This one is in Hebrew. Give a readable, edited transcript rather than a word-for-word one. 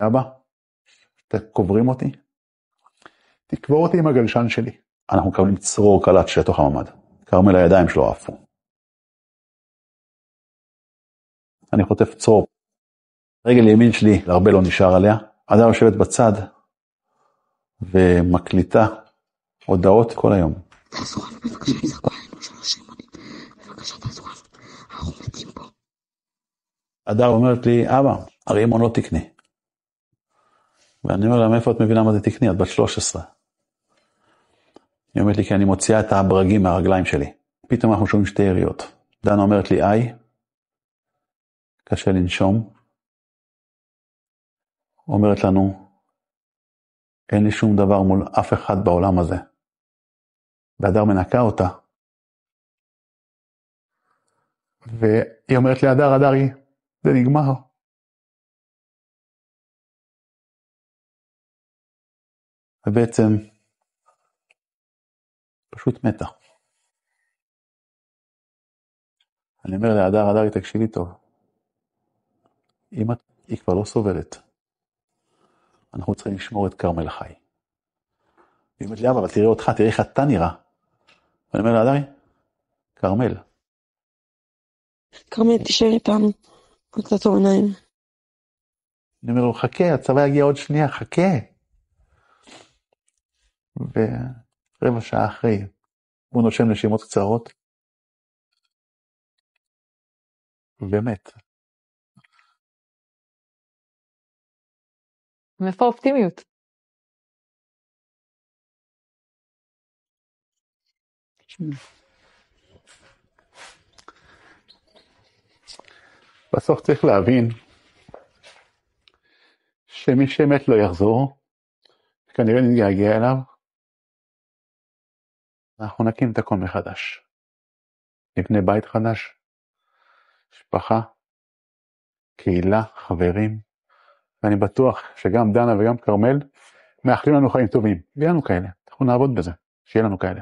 אבא, אתם קוברים אותי? תקבור אותי עם הגלשן שלי. אנחנו מקבלים צרור קלט שתוך הממד. כרמל הידיים שלו עפו. אני חוטף צרור. רגל ימין שלי, הרבה לא נשאר עליה. אדם יושבת בצד ומקליטה הודעות כל היום. תעזרו לנו בבקשה, יזרקו עלינו 3 רימונים. בבקשה תעזרו לנו, אנחנו מתים פה. אדם אומרת לי, אבא, הרימון לא תקני. ואני אומר לה, מאיפה את מבינה מה זה תקני? את בת 13. היא אומרת לי, כי אני מוציאה את הברגים מהרגליים שלי. פתאום אנחנו שומעים 2 יריות. דנה אומרת לי, קשה לנשום. אומרת לנו, אין לי שום דבר מול אף אחד בעולם הזה. והדר מנקה אותה. והיא אומרת לי, הדרי, זה נגמר. ובעצם, פשוט מתה. אני אומר להדרי, תקשיבי טוב. היא כבר לא סובלת. אנחנו צריכים לשמור את כרמל חי. היא אומרת לי, אבל תראה אותך, תראה איך אתה נראה. ואני אומר להדרי, כרמל. כרמל, תישאר איתנו. קצת עיניים. אני אומר לו, חכה, הצבא יגיע עוד שנייה, חכה. ורבע שעה אחרי, הוא נושם נשימות קצרות. ומת. מאיפה האופטימיות? בסוף צריך להבין שמי שמת לא יחזור, כנראה נתגעגע אליו, אנחנו נקים את הכל מחדש. נבנה בית חדש, משפחה, קהילה, חברים, ואני בטוח שגם דנה וגם כרמל מאחלים לנו חיים טובים. ויהיה לנו כאלה, אנחנו נעבוד בזה, שיהיה לנו כאלה.